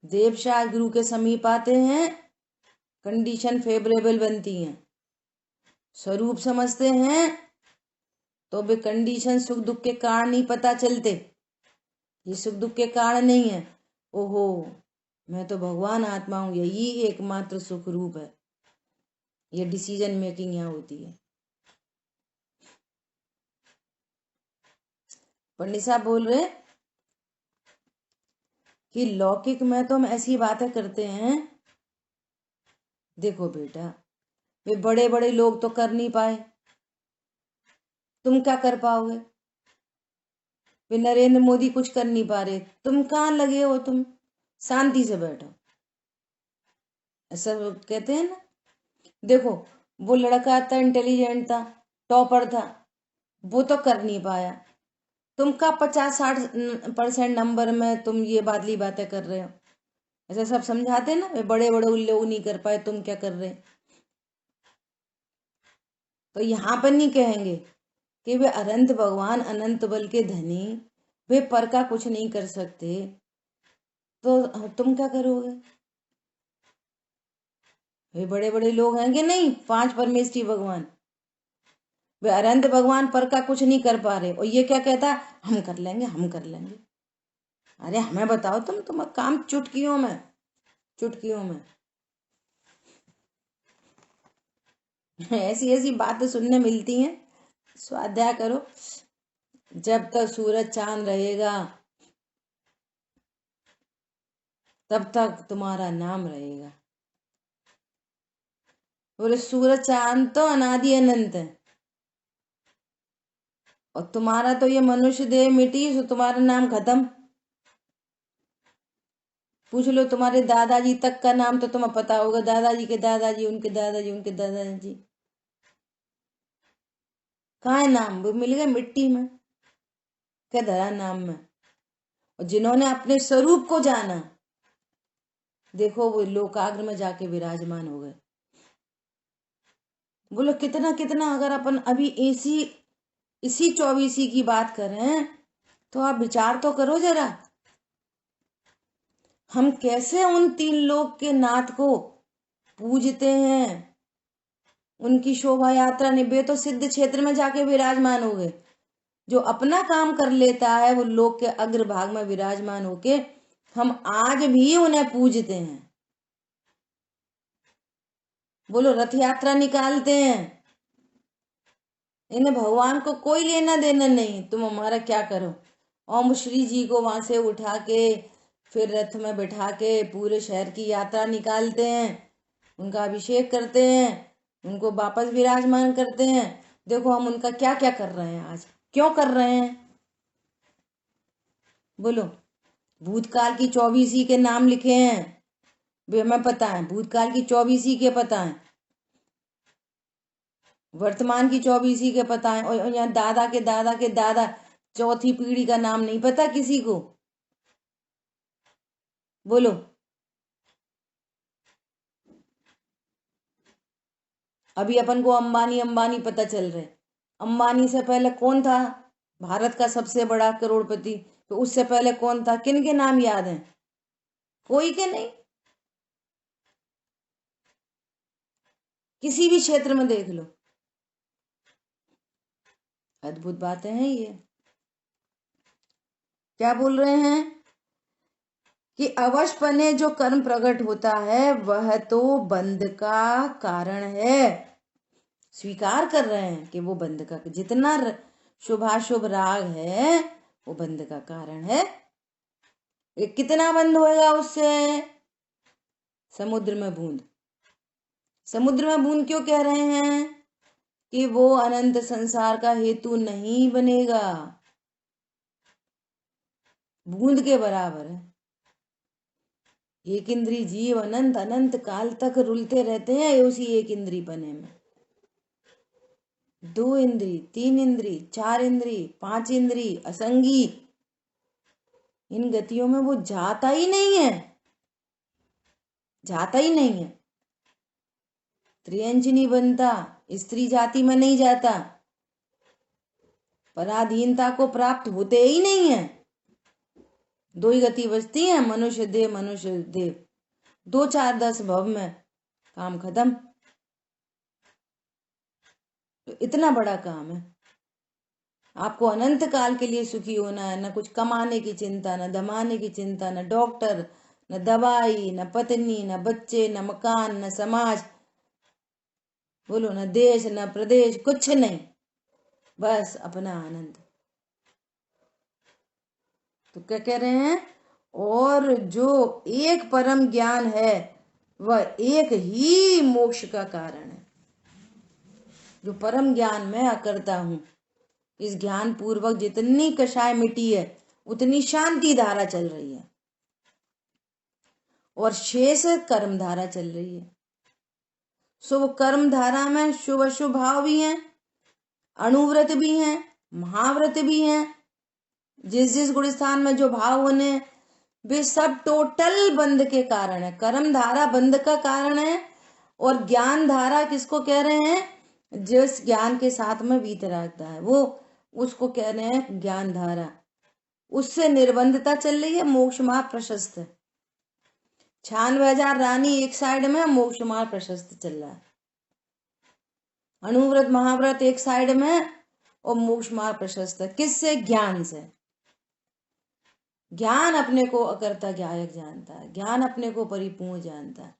Speaker 1: देवशाह गुरु के समीप आते हैं, कंडीशन फेवरेबल बनती हैं, स्वरूप समझते हैं तो भी कंडीशन सुख दुख के कारण नहीं पता चलते, ये सुख दुख के कारण नहीं है। ओहो मैं तो भगवान आत्मा हूं, यही एकमात्र सुख रूप है। ये डिसीजन मेकिंग यहाँ होती है। पंडित साहब बोल रहे कि लौकिक में तो हम ऐसी बातें करते हैं। देखो बेटा, वे बड़े बड़े लोग तो कर नहीं पाए, तुम क्या कर पाओगे? वे नरेंद्र मोदी कुछ कर नहीं पा रहे, तुम कहाँ लगे हो? तुम शांति से बैठो, ऐसा कहते हैं ना। देखो, वो लड़का था, इंटेलिजेंट था, टॉपर था, वो तो कर नहीं पाया। तुम का 50-60% नंबर में तुम ये बादली बातें कर रहे हो? ऐसा सब समझाते ना, वे बड़े बड़े लोग नहीं कर पाए, तुम क्या कर रहे? तो यहाँ पर नहीं कहेंगे कि वे अनंत भगवान, अनंत बल के धनी, वे पर का कुछ नहीं कर सकते, तो तुम क्या करोगे? वे बड़े बड़े लोग हैं कि नहीं, 5 परमेष्ठी भगवान, वे अनंत भगवान पर का कुछ नहीं कर पा रहे, और ये क्या कहता, हम कर लेंगे, हम कर लेंगे। अरे हमें बताओ, तुम काम चुटकियों में, चुटकियों में। ऐसी ऐसी बातें सुनने मिलती हैं। स्वाध्याय करो, जब तक सूरज चांद रहेगा तब तक तुम्हारा नाम रहेगा। बोले सूरज चांद तो अनादि अनंत है, और तुम्हारा तो ये मनुष्य देह मिटी, तो तुम्हारा नाम खत्म। पूछ लो तुम्हारे दादाजी तक का नाम तो तुम्हें पता होगा, दादाजी के दादाजी, उनके दादाजी, उनके दादाजी। कहाँ है नाम? वो मिल गए मिट्टी में, क्या धरा नाम में। और जिन्होंने अपने स्वरूप को जाना, देखो वो लोकाग्र में जाके विराजमान हो गए। बोलो कितना कितना, अगर अपन अभी इसी 24 की बात करें तो आप विचार तो करो जरा, हम कैसे उन 3 लोक के नाथ को पूजते हैं। उनकी शोभा यात्रा निभे तो सिद्ध क्षेत्र में जाके विराजमान हो गए। जो अपना काम कर लेता है वो लोक के अग्रभाग में विराजमान होके, हम आज भी उन्हें पूजते हैं। बोलो रथ यात्रा निकालते हैं, इन्हें भगवान को कोई लेना देना नहीं, तुम हमारा क्या करो। ओम श्री जी को वहां से उठा के फिर रथ में बैठा के पूरे शहर की यात्रा निकालते हैं, उनका अभिषेक करते हैं, उनको वापस विराजमान करते हैं। देखो हम उनका क्या क्या कर रहे हैं आज, क्यों कर रहे हैं? बोलो, भूतकाल की 24 के नाम लिखे हैं, भी हमें पता है, भूतकाल की 24 के पता है, वर्तमान की 24 के पता है, और यहाँ दादा के दादा के दादा, चौथी पीढ़ी का नाम नहीं पता किसी को। बोलो, अभी अपन को अंबानी अंबानी पता चल रहे, अंबानी से पहले कौन था भारत का सबसे बड़ा करोड़पति? तो उससे पहले कौन था? किन के नाम याद हैं? कोई के नहीं। किसी भी क्षेत्र में देख लो, अद्भुत बातें हैं ये। क्या बोल रहे हैं कि अवशपने जो कर्म प्रकट होता है वह तो बंध का कारण है। स्वीकार कर रहे हैं कि वो बंध का, जितना शुभाशुभ राग है वो बंध का कारण है। ये कितना बंद होएगा उससे? समुद्र में बूंद। समुद्र में बूंद क्यों कह रहे हैं? कि वो अनंत संसार का हेतु नहीं बनेगा, बूंद के बराबर है। एक इंद्री जीव अनंत अनंत काल तक रुलते रहते हैं उसी एक इंद्री पने में। 2 इंद्री, 3 इंद्री, 4 इंद्री, 5 इंद्री, असंगी, इन गतियों में वो जाता ही नहीं है, जाता ही नहीं है। त्रियंच नहीं बनता, स्त्री जाति में नहीं जाता, पराधीनता को प्राप्त होते ही नहीं है। 2 ही गति बचती है, मनुष्य देव, मनुष्य देव। 2 4 10 भव में काम खत्म। तो इतना बड़ा काम है। आपको अनंत काल के लिए सुखी होना है, ना कुछ कमाने की चिंता, ना दमाने की चिंता, ना डॉक्टर, न दवाई, न पत्नी, न बच्चे, न मकान, न समाज, बोलो न देश, न प्रदेश, कुछ नहीं, बस अपना आनंद। तो क्या कह रहे हैं? और जो एक परम ज्ञान है वह एक ही मोक्ष का कारण है। जो परम ज्ञान मैं करता हूं, इस ज्ञान पूर्वक जितनी कषाय मिटी है उतनी शांति धारा चल रही है और शेष कर्म धारा चल रही है। सो कर्म धारा में शुभ अशुभ भाव भी हैं, अणुव्रत भी हैं, महाव्रत भी हैं। जिस जिस गुण स्थान में जो भाव होने वे सब टोटल बंध के कारण है। कर्म धारा बंध का कारण है और ज्ञान धारा किसको कह रहे हैं? जिस ज्ञान के साथ में वीतरागता है वो, उसको कह रहे हैं ज्ञान धारा। उससे निर्बंधता चल रही है, मोक्ष मार्ग प्रशस्त है। 96,000 रानी एक साइड में, मोक्ष मार्ग प्रशस्त चल रहा है। अणुव्रत महाव्रत एक साइड में और मोक्ष मार्ग प्रशस्त है। किससे? ज्ञान से। ज्ञान अपने को अकर्ता ज्ञायक जानता है, ज्ञान अपने को परिपूर्ण जानता है।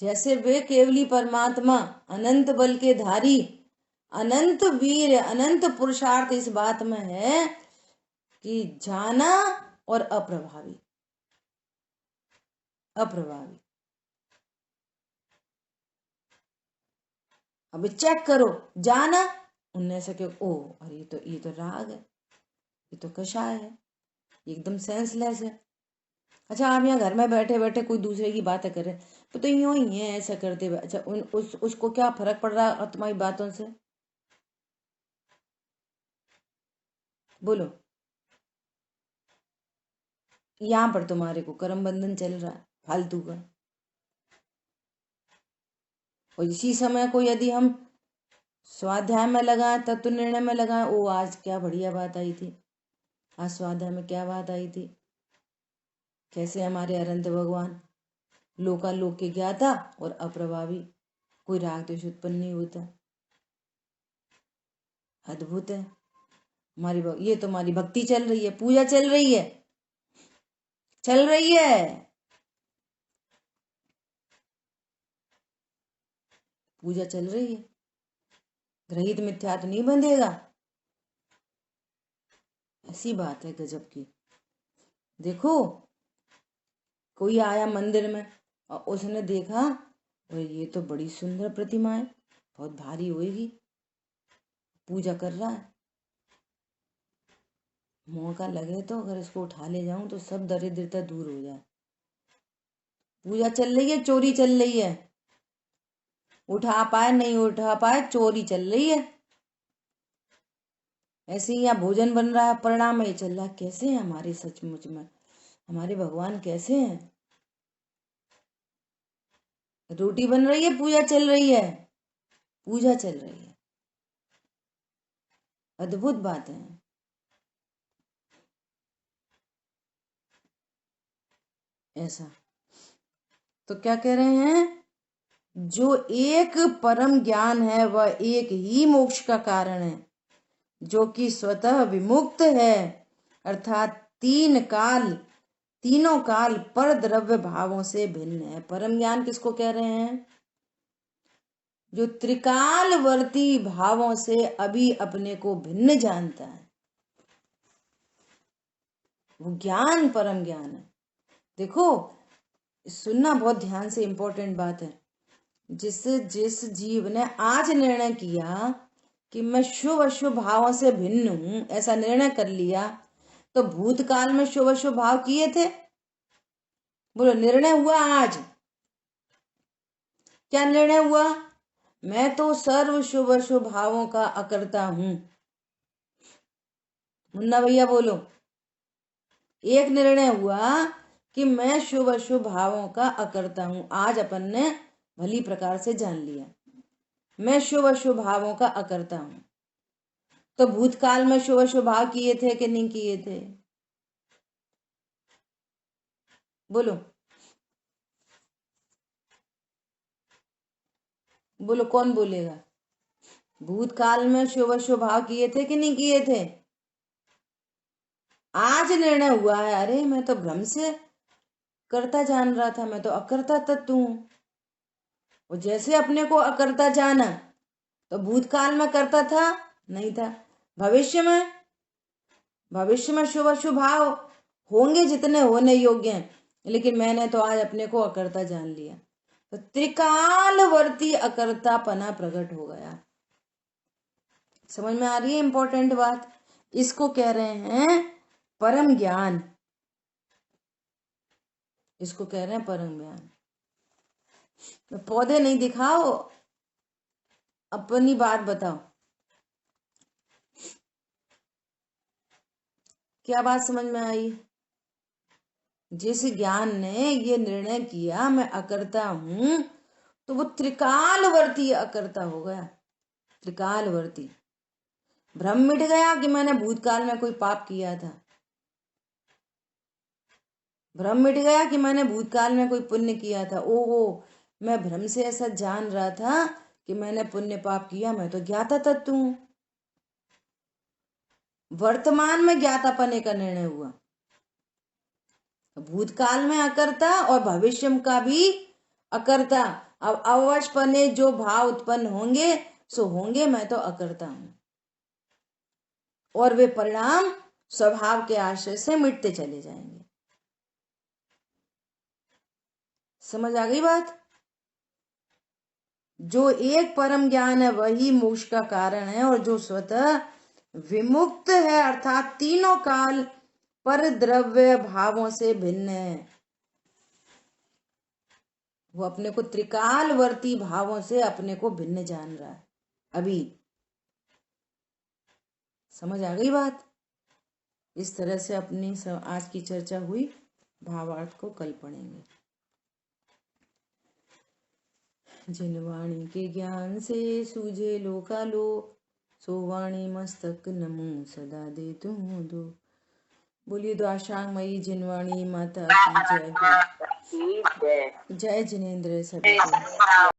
Speaker 1: जैसे वे केवली परमात्मा अनंत बल के धारी, अनंत वीर, अनंत पुरुषार्थ इस बात में है कि जाना और अप्रभावी। अप्रभावी अब चेक करो, जाना उनने से क्यों, ओ अरे ये तो राग है, ये तो कषाय है, एकदम सेंसलेस है। अच्छा, आप यहाँ घर में बैठे बैठे कोई दूसरे की बातें कर रहे तो यूं ही है ऐसा करते हुए। अच्छा उसको क्या फर्क पड़ रहा है तुम्हारी बातों से? बोलो। यहाँ पर तुम्हारे को कर्म बंधन चल रहा है फालतू का, और इसी समय को यदि हम स्वाध्याय में लगाए, तत्व निर्णय में लगाए, ओ आज क्या बढ़िया बात आई थी, आज स्वाध्याय में क्या बात आई थी, कैसे हमारे अनंत भगवान लोकालोक के ज्ञाता और अप्रभावी, कोई राग द्वेष उत्पन्न नहीं होता। अद्भुत है हमारी ये तो हमारी भक्ति चल रही है, पूजा चल रही है, चल रही है, पूजा चल रही है। ग्रहित मिथ्या तो नहीं बंधेगा, ऐसी बात है गजब की। देखो कोई आया मंदिर में और उसने देखा और ये तो बड़ी सुंदर प्रतिमा है, बहुत भारी होएगी, पूजा कर रहा है। मौका लगे तो अगर इसको उठा ले जाऊं तो सब दरिद्रता दूर हो जाए। पूजा चल रही है, चोरी चल रही है, उठा पाए नहीं उठा पाए, चोरी चल रही है। ऐसे ही यहाँ भोजन बन रहा है, परिणाम में ये चल रहा है। कैसे है हमारे, सचमुच में हमारे भगवान कैसे हैं? रोटी बन रही है, पूजा चल रही है, पूजा चल रही है। अद्भुत बात है। ऐसा तो क्या कह रहे हैं? जो एक परम ज्ञान है वह एक ही मोक्ष का कारण है, जो कि स्वतः विमुक्त है, अर्थात तीनों काल पर द्रव्य भावों से भिन्न है। परम ज्ञान किसको कह रहे हैं? जो त्रिकालवर्ती भावों से अभी अपने को भिन्न जानता है, वो ज्ञान परम ज्ञान है। देखो सुनना बहुत ध्यान से, इंपॉर्टेंट बात है। जिस जीव ने आज निर्णय किया कि मैं शुभ अशुभ भावों से भिन्न हूं, ऐसा निर्णय कर लिया, तो भूतकाल में शुभ अशुभ भाव किए थे? बोलो, निर्णय हुआ आज, क्या निर्णय हुआ? मैं तो सर्व शुभ अशुभ भावों का अकर्ता हूं। मुन्ना भैया बोलो, एक निर्णय हुआ कि मैं शुभ अशुभ भावों का अकर्ता हूं। आज अपन ने भली प्रकार से जान लिया, मैं शुभ अशुभ भावों का अकर्ता हूं। तो भूतकाल में शुभ अशुभ भाव किए थे कि नहीं किए थे? बोलो बोलो, कौन बोलेगा? भूतकाल में शुभ अशुभ भाव किए थे कि नहीं किए थे? आज निर्णय हुआ है, अरे मैं तो भ्रम से कर्ता जान रहा था, मैं तो अकर्ता तत्व हूं। वो जैसे अपने को अकर्ता जाना, तो भूतकाल में कर्ता था नहीं था, भविष्य में शुभ अशुभ भाव होंगे जितने होने योग्य हैं, लेकिन मैंने तो आज अपने को अकर्ता जान लिया, तो त्रिकालवर्ती अकर्तापना प्रकट हो गया। समझ में आ रही है इंपॉर्टेंट बात? इसको कह रहे हैं परम ज्ञान, इसको कह रहे हैं परम ज्ञान। तो पौधे नहीं दिखाओ, अपनी बात बताओ। क्या बात समझ में आई? जिस ज्ञान ने ये निर्णय किया मैं अकर्ता हूं, तो वो त्रिकालवर्ती अकर्ता हो गया। त्रिकालवर्ती भ्रम मिट गया कि मैंने भूतकाल में कोई पाप किया था, भ्रम मिट गया कि मैंने भूतकाल में कोई पुण्य किया था। ओहो, मैं भ्रम से ऐसा जान रहा था कि मैंने पुण्य पाप किया, मैं तो ज्ञाता तत्व हूं। वर्तमान में ज्ञातापने का निर्णय हुआ, भूतकाल में अकर्ता और भविष्य का भी अकर्ता। अब अवश्यपने जो भाव उत्पन्न होंगे सो होंगे, मैं तो अकर्ता हूं, और वे परिणाम स्वभाव के आश्रय से मिटते चले जाएंगे। समझ आ गई बात? जो एक परम ज्ञान है वही मोक्ष का कारण है, और जो स्वतः विमुक्त है अर्थात तीनों काल पर द्रव्य भावों से भिन्न है, वो अपने को त्रिकालवर्ती भावों से अपने को भिन्न जान रहा है। अभी समझ आ गई बात? इस तरह से अपनी आज की चर्चा हुई, भावार्थ को कल पढ़ेंगे। जिन वाणी के ज्ञान से सूझे लोकालो, सो वाणी मस्तक नमो सदा दे तुम दो। बोलिए द्वाशांगमयी जिनवाणी माता की जय हो। जय जिनेन्द्र सभी को।